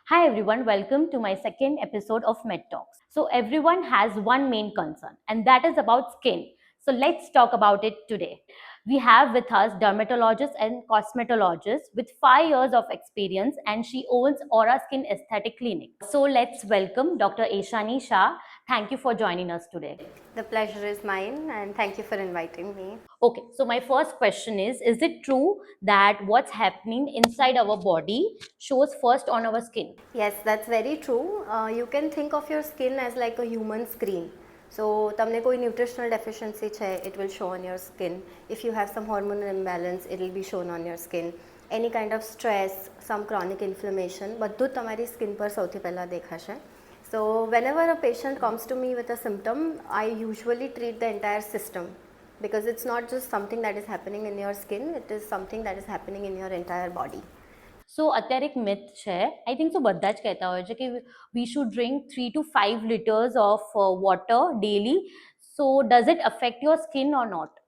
Hi everyone, welcome to my second episode of Med Talks. So everyone has one main concern and that is about skin. So let's talk about it today. We have with us dermatologist and cosmetologist with 5 years of experience and she owns Aura Skin Aesthetic Clinic. So let's welcome Dr. Eshani Shah. Thank you for joining us today. The pleasure is mine, and thank you for inviting me. Okay, so my first question is it true that what's happening inside our body shows first on our skin? Yes, that's very true. You can think of your skin as like a human screen. So, તમને કોઈ nutritional deficiency છે, it will show on your skin. If you have some hormonal imbalance, it will be shown on your skin. Any kind of stress, some chronic inflammation, બધું જ તમારી skin પર સૌથી પહેલાં દેખાશે. So, whenever a patient comes to me with a symptom, I usually treat the entire system. Because it's not just something that is happening in your skin, it is something that is happening in your entire body. સો અત્યારે એક myth છે આઈ think સો બધા જ કહેતા હોય છે કે we should drink 3 to 5 liters of water daily. So does it affect your skin or not?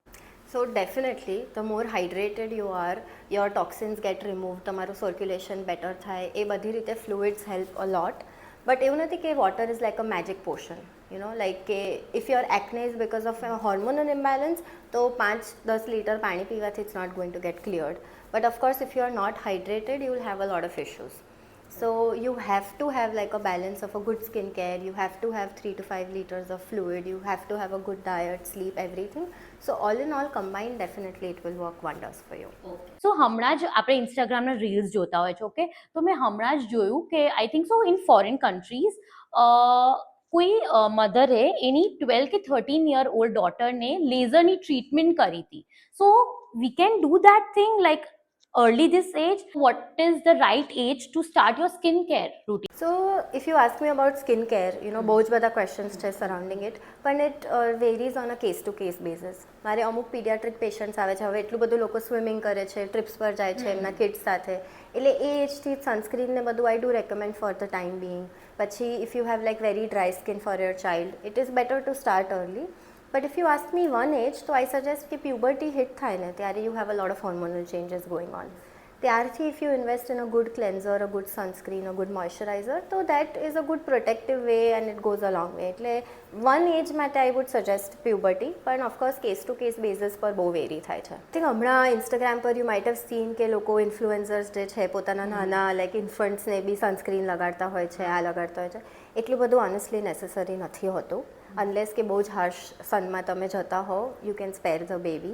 So definitely, the more hydrated you are, your toxins get removed, તમારું circulation better થાય, એ બધી રીતે fluids help a lot. But એવું નથી કે water is like a magic potion. You know, like કે if your acne is because of a hormonal imbalance, તો 5-10 liter પાણી પીવાથી it's not going to get cleared. But of course, if you are not hydrated, you will have a lot of issues. So you have to have like a balance of a good skincare. You have to have 3 to 5 liters of fluid. You have to have a good diet, sleep, everything. So all in all combined, definitely it will work wonders for you. સો હમણાં જ આપણે ઇન્સ્ટાગ્રામના reels જોતા હોય છે okay તો મેં હમણાં જ જોયું કે I think so in foreign countries કોઈ મધરે એની 12 કે 13 year old ડોટરને લેઝરની ટ્રીટમેન્ટ કરી હતી so we can do that thing like early this age. What is the right age to start your skincare routine? So if you ask me about skincare, you know, બહુ જ બધા questions છે surrounding it, પણ it varies on a case to case basis. મારે અમુક pediatric patients આવે છે, હવે એટલું બધું લોકો સ્વિમિંગ કરે છે, ટ્રિપ્સ પર જાય છે એમના કિડ્સ સાથે, એટલે એ એજથી સનસ્ક્રીન ને બધું I do recommend for the time being. પછી if you have like very dry skin for your child, it is better to start early. But if you ask me one age, તો I suggest કે puberty hit થાય ને ત્યારે you have a lot of hormonal changes going on. ત્યારથી if you invest in a good cleanser, a good sunscreen, a good moisturizer, so that is a good protective way and it goes a long way. એટલે one age માટે I would suggest puberty, પણ of course case to case basis પર બહુ very થાય છે. I think હમણાં Instagram પર you might have seen કે લોકો ઇન્ફ્લુએન્સર્સ જે છે પોતાના નાના લાઈક ઇન્ફન્ટ્સને બી સનસ્ક્રીન લગાડતા હોય છે, આ લગાડતા હોય છે. એટલું બધું ઓનેસ્ટલી નેસેસરી નથી હોતું અનલેસ કે બહુ જ હાર્શ સનમાં તમે જતા હો, you can spare the baby.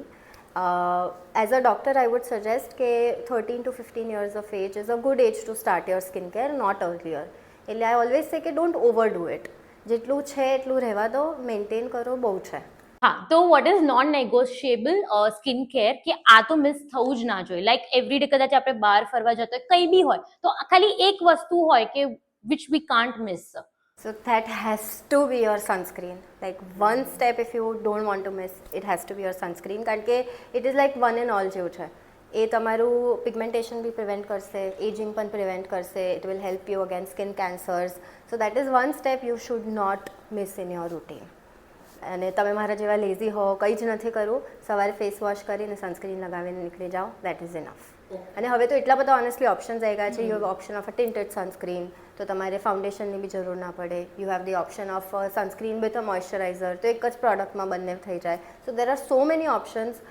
As a doctor, I would suggest કે 13 to 15 years of age is a good age to start your skincare, not earlier. એટલે I always say કે don't overdo it. જેટલું છે એટલું રહેવા દો, maintain કરો, બહુ છે. હા તો what is known negotiable skin care કે આ તો મિસ થવું જ ના જોઈએ લાઈક એવરીડે કદાચ આપણે બહાર ફરવા જતા હોય કંઈ બી હોય તો ખાલી એક વસ્તુ હોય કે which we can't miss. So that has to be your sunscreen. Like one step if you don't want to miss, it has to be your sunscreen. કારણ કે it is like one and all જેવું છે. એ તમારું pigmentation બી prevent કરશે, ageing પણ prevent કરશે, it will help you against skin cancers. So that is one step you should not miss in your routine. અને તમે મારા જેવા લેઝી હો, કંઈ જ નથી કરવું, સવારે ફેસ વોશ કરીને સનસ્ક્રીન લગાવીને નીકળી જાઓ, દેટ ઇઝ ઇનફ. અને હવે તો એટલા બધા ઓનેસ્ટલી ઓપ્શન્સ આવી ગયા છે. You have option of a tinted sunscreen, તો તમારે ફાઉન્ડેશનની બી જરૂર ના પડે. You have the option of sunscreen with a moisturiser, તો એક જ પ્રોડક્ટમાં બંને થઈ જાય. So there are so many options.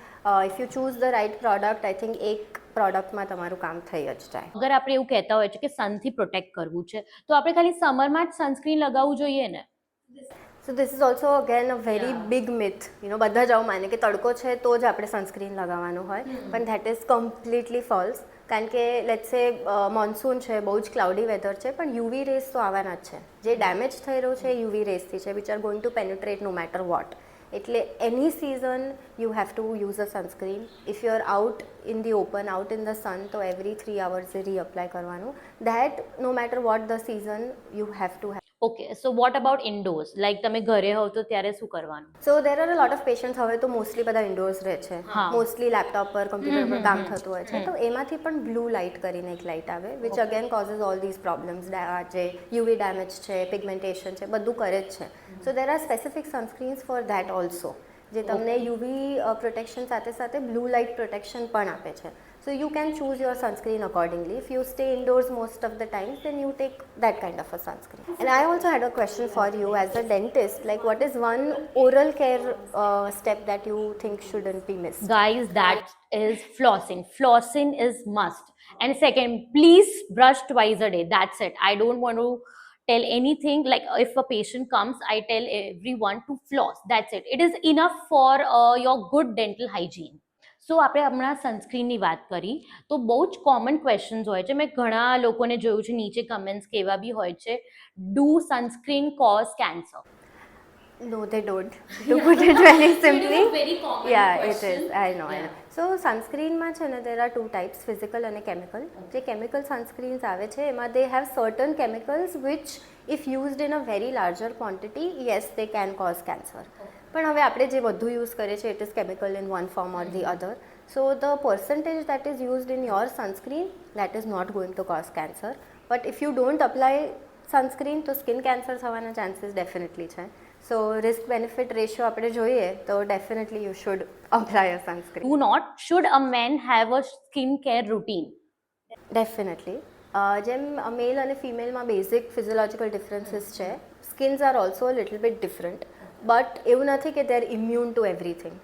If you choose the right product, I think એક પ્રોડક્ટમાં તમારું કામ થઈ જ જાય. અગર આપણે એવું કહેતા હોય છે કે સનથી પ્રોટેક્ટ કરવું છે તો આપણે ખાલી સમરમાં જ સનસ્ક્રીન લગાવવું જોઈએ ને? So this is also again a very big myth. You know, બધા જ આવું માને કે તડકો છે તો જ આપણે સનસ્ક્રીન લગાવવાનું હોય, પણ ધેટ ઇઝ કમ્પ્લીટલી ફોલ્સ. કારણ કે લેટ્સ સે મોન્સૂન છે, બહુ જ ક્લાઉડી વેધર છે, પણ યુવી રેઝ તો આવવાના જ છે. જે ડેમેજ થઈ રહ્યું છે યુવી રેઝથી છે, which are going to penetrate no matter what. એટલે any season you have to use a sunscreen. If you are out in the open, out in the sun, તો એવરી 3 hours રીઅપ્લાય કરવાનું. That no matter what the season you have to have. Okay so what about indoors like તમે ઘરે હોવ તો ત્યારે શું કરવાનું? So there are a lot of patients હવે તો મોસ્ટલી બધા ઇન્ડોર્સ રહે છે, મોસ્ટલી લેપટોપ પર કમ્પ્યુટર પર કામ થતું હોય છે, તો એમાંથી પણ બ્લુ લાઇટ કરીને એક લાઇટ આવે which again causes all these problems. જે યુવી ડેમેજ છે, પિગમેન્ટેશન છે, બધું કરે જ છે. So there are specific sunscreens for that also, જે તમને યુવી પ્રોટેક્શન સાથે સાથે બ્લુ લાઇટ પ્રોટેક્શન પણ આપે છે. So you can choose your sunscreen accordingly. If you stay indoors most of the times, then you take that kind of a sunscreen. And I also had a question for you as a dentist, like what is one oral care step that you think shouldn't be missed? Guys, that is flossing is must. And second, please brush twice a day, that's it. I don't want to tell anything. Like if a patient comes, I tell everyone to floss, that's it. It is enough for your good dental hygiene. સો આપણે હમણાં સનસ્ક્રીનની વાત કરી તો બહુ જ common questions હોય છે. મેં ઘણા લોકોને જોયું છે નીચે કમેન્ટ્સ કેવા બી હોય છે, do sunscreen cause cancer? No, they don't. To put it very simply. It is a very common Yeah, question. it is. I know. So sunscreenમાં છે ને there are two types, physical અને chemical. જે chemical sunscreens આવે છે એમાં they have certain chemicals which if used in a very larger quantity, yes, they can cause cancer. પણ હવે આપણે જે વધુ યુઝ કરીએ છીએ it is chemical in one form or the other. So the percentage that is used in your sunscreen, that is not going to cause cancer. But if you don't apply sunscreen તો skin cancer થવાના chances definitely છે. સો risk benefit ratio આપણે જોઈએ તો definitely you should apply a sunscreen. Do not should a man have a skin care routine? Definitely જેમ મેલ અને ફિમેલમાં basic physiological differences છે, skins are also little bit different, but એવું નથી કે they are immune two everything.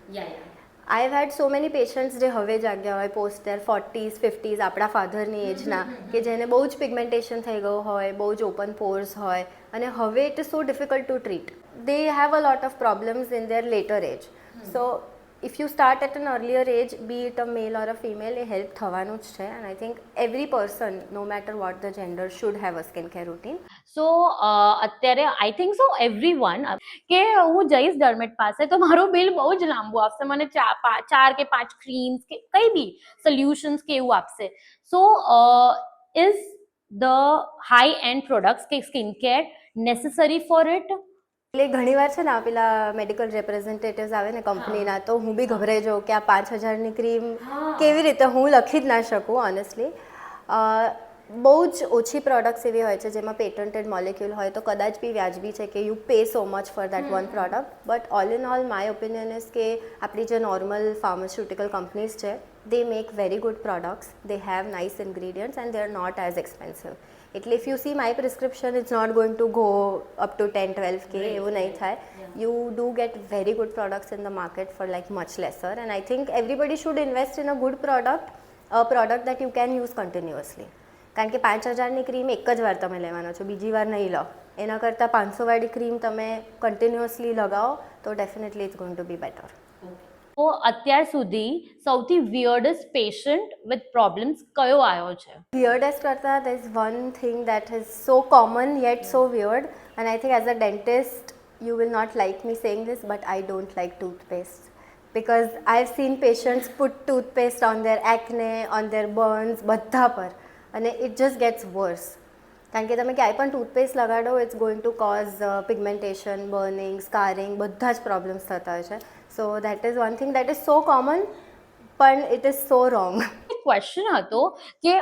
I have head so many patients જે હવે જાગ્યા હોય પોસ્ટ દેર 40s 50s, આપણા ફાધરની એજના, કે જેને બહુ જ પિગમેન્ટેશન થઈ ગયું હોય, બહુ જ ઓપન પોર્સ હોય, અને હવે it is so difficult to treat. They have a lot of problems in their later age. So if you start at an earlier age, be it a male or a female, A help થવાનું જ છે. and I think every person, no matter what the gender, should have a skincare routine. સો અત્યારે આઈ think સો everyone કે હું જઈશ ડર્મેટ પાસે તો મારું બિલ બહુ જ લાંબુ આવશે, મને 4 કે 5 ક્રીમ્સ કે કંઈ બી સોલ્યુશન્સ કે એવું આપશે. So is the high end products કે skin care necessary for it? એટલે ઘણીવાર છે ને આ પેલા મેડિકલ રિપ્રેઝેન્ટેટિવ્સ આવે ને કંપનીના, તો હું બી ગભરાઈ જાઉં કે આ 5,000ની ક્રીમ કેવી રીતે હું લખી જ ના શકું ઓનેસ્ટલી. બહુ જ ઓછી પ્રોડક્ટ્સ એવી હોય છે જેમાં પેટન્ટેડ મોલેક્યુલ હોય તો કદાચ બી વ્યાજબી છે કે you pay so much for that one product. But all in all my opinion is કે આપણી જે નોર્મલ ફાર્માસ્યુટિકલ કંપનીઝ છે, they make very good products, they have nice ingredients and they are not as expensive. એટલે if you see my prescription, it's not going to go up to 10-12k, એવું નહીં થાય. You do get very good products in the market for like much lesser, and I think everybody should invest in a good product, a product that you can use continuously. કારણ કે 5,000ની cream એક જ વાર તમે લેવાનો છો, બીજી વાર નહીં લો. એના કરતાં 500વાળી ક્રીમ તમે કન્ટિન્યુઅસલી લગાવો તો definitely it's going to be better. તો અત્યાર સુધી સૌથી વિયર્ડેસ્ટ પેશન્ટ વિથ પ્રોબ્લેમ્સ કયો આવ્યો છે? Weirdest કરતાં there is one thing that is so common yet so weird, and I think as a dentist you will not like me saying this, but I don't like toothpaste. Because I've seen patients put toothpaste on their acne, on their burns, બધા પર, અને it just gets worse. કારણ કે તમે ક્યાંય પણ toothpaste લગાડો, it's going to cause pigmentation, burning, scarring, બધા જ પ્રોબ્લેમ્સ થતા હોય છે. So that is one thing that is so common, પણ it is so wrong. Question હતો કે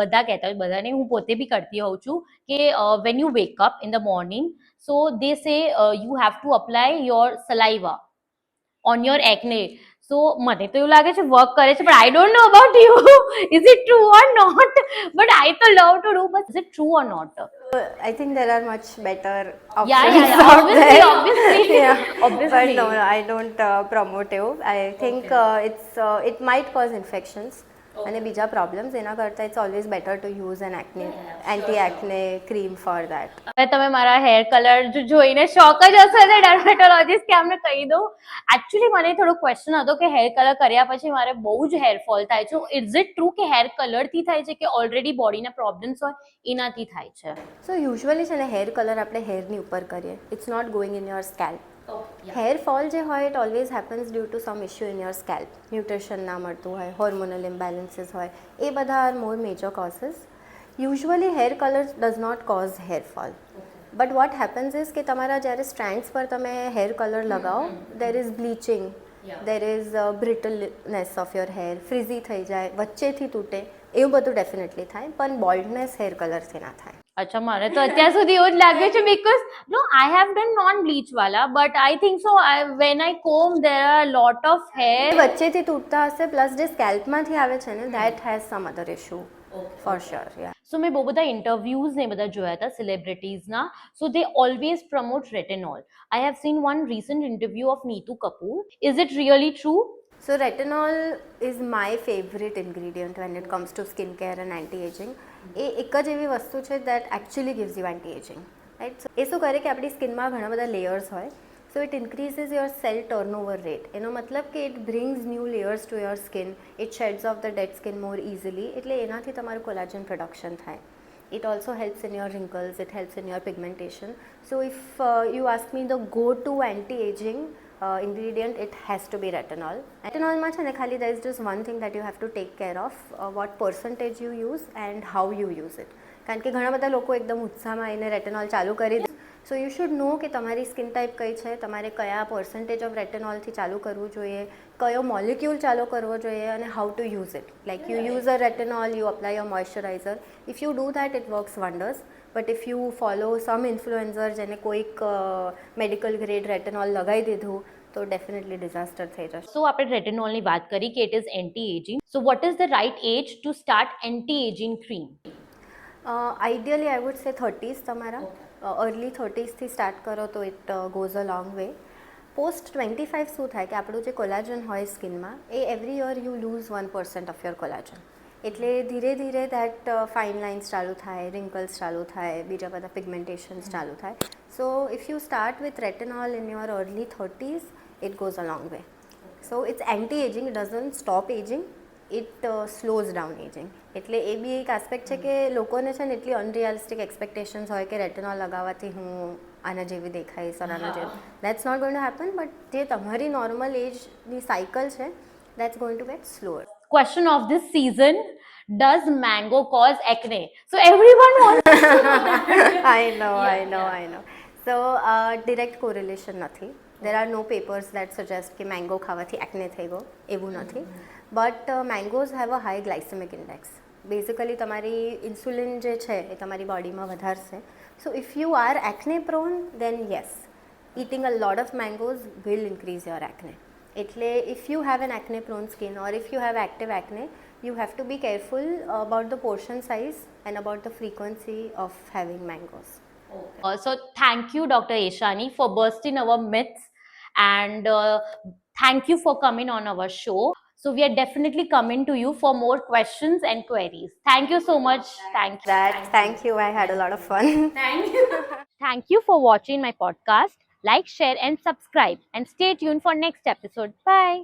બધા કહેતા હોય, બધાને હું પોતે બી કરતી હોઉં છું કે when you wake up in the morning, so they say you have to apply your saliva on your acne. So મને તો એવું લાગે છે વર્ક કરે છે, પણ I don't know about you, is it true or not? But I તો love to do, but is it true or not? I think there are much better Yeah, options yeah, out there. obviously. Yeah. Obviously. But no, I don't promote you. I think it might cause infections અને બીજા problems. એના કરતાં it's always better to use an acne anti acne cream for that. હવે તમે મારા hair colour જોઈને શોક જ હશો ને ડર્મેટોલોજીસ્ટ કે અમને કહી દઉં. એકચ્યુઅલી મને થોડો ક્વેશ્ચન હતો કે હેર કલર કર્યા પછી મારે બહુ જ હેરફોલ થાય છે. ઇઝ ઇટ ટ્રુ કે હેર કલરથી થાય છે કે ઓલરેડી બોડીના પ્રોબ્લેમ્સ હોય એનાથી થાય છે? સો યુઝ્યુઅલી છે ને હેર કલર આપણે હેરની ઉપર કરીએ, it's not going in your scalp. Hair fall જે હોય it always happens due to some issue in your scalp. Nutrition ના મળતું હોય, હોર્મોનલ ઇમ્બેલેન્સીસ હોય, એ બધા are more major causes. Usually hair colour does not cause hair fall. But what happens is કે તમારા જ્યારે સ્ટ્રેન્ડ્સ પર તમે હેર કલર લગાવો, there is bleaching, there is brittleness of your hair, frizzy થઈ જાય, વચ્ચેથી તૂટે, એવું બધું ડેફિનેટલી થાય, પણ બોલ્ડનેસ હેર કલરથી ના થાય. અચ્છા, મને તો અત્યાર સુધી એવું જ લાગે છે because no I have done non bleach વાલા but I think so when I comb there are lot of hair. વચ્ચેથી તૂટતા હશે, પ્લસ જે સ્કેલ્પમાંથી આવે છે ને that has some other issue for sure. Yeah so મેં બહુ બધા ઇન્ટરવ્યૂઝ ને બધા જોયા હતા સેલિબ્રિટીઝના. So they always promote retinol. I have seen one recent interview of Neetu Kapoor. Is it really true? So retinol is my favorite ingredient when it comes to skincare and anti-aging. એ એક જ એવી વસ્તુ છે that actually gives you anti-aging, right? So એ શું કરે કે આપણી સ્કિનમાં ઘણા બધા લેયર્સ હોય, so it increases your cell turnover rate. એનો મતલબ કે it brings new layers to your skin, it sheds off the dead skin more easily, એટલે એનાથી તમારું collagen production થાય. It also helps in your wrinkles, it helps in your pigmentation. So if you ask me the go-to anti-aging ingredient, it has to be retinol. Retinolમાં છે ને ખાલી there is just one thing that you have to take care of, what percentage you use and how you use it. કારણ કે ઘણા બધા લોકો એકદમ ઉત્સાહમાં આવીને રેટેનોલ ચાલુ કરી દે. સો યુ શુડ નો કે તમારી સ્કિન ટાઈપ કઈ છે, તમારે કયા પર્સન્ટેજ ઓફ રેટેનોલથી ચાલુ કરવું જોઈએ, કયો મોલિક્યુલ ચાલુ કરવો જોઈએ અને how to use it. Like you use a retinol, you apply your moisturiser. If you do that it works wonders. But if you follow some influencer જેને કોઈક મેડિકલ ગ્રેડ રેટેનોલ લગાવી દીધું તો ડેફિનેટલી ડિઝાસ્ટર થઈ જશે. સો આપણે રેટેનોલની વાત કરી કે it is anti ageing. So what is the right age to start anti ageing cream? Ideally I would say 30s તમારા. અર્લી 30sથી સ્ટાર્ટ કરો તો it goes a long way. Post 25 શું થાય કે આપણું જે કોલાજન હોય સ્કિનમાં એ every year you lose 1% of your collagen. એટલે ધીરે ધીરે દેટ ફાઇન લાઇન્સ ચાલુ થાય, રિંકલ્સ ચાલુ થાય, બીજા બધા પિગમેન્ટેશન્સ ચાલુ થાય. So if you start with retinol in your early 30s, it goes a long way. So it's anti-aging, it doesn't stop aging, it slows down aging. એટલે એ બી એક આસ્પેક્ટ છે કે લોકોને છે ને એટલી અનરિયાલિસ્ટિક એક્સપેક્ટેશન્સ હોય કે રેટેનોલ લગાવવાથી હું આના જેવી દેખાઈશ અને આના જેવી. That's not going to happen. But જે તમારી નોર્મલ એજની સાયકલ છે that's going to get slower. Question of this season: does mango cause acne? So everyone wants. I know. So direct correlation નથી. There are no papers that suggest કે mango ખાવાથી acne થઈ ગયો, એવું નથી. But mangoes have a high glycemic index. Basically તમારી insulin જે છે એ તમારી બોડીમાં વધારશે. So if you are acne prone, then yes, eating a lot of mangoes will increase your acne. એટલે if you have an acne prone skin or if you have active acne, you have to be careful about the portion size and about the frequency of having mangoes. So thank you, Dr. Eshani, for bursting our myths, and thank you for coming on our show. So we are definitely coming to you for more questions and queries. Thank you so much. Thank you. I had a lot of fun. Thank you for watching my podcast. Like, share, and subscribe, and stay tuned for next episode. Bye.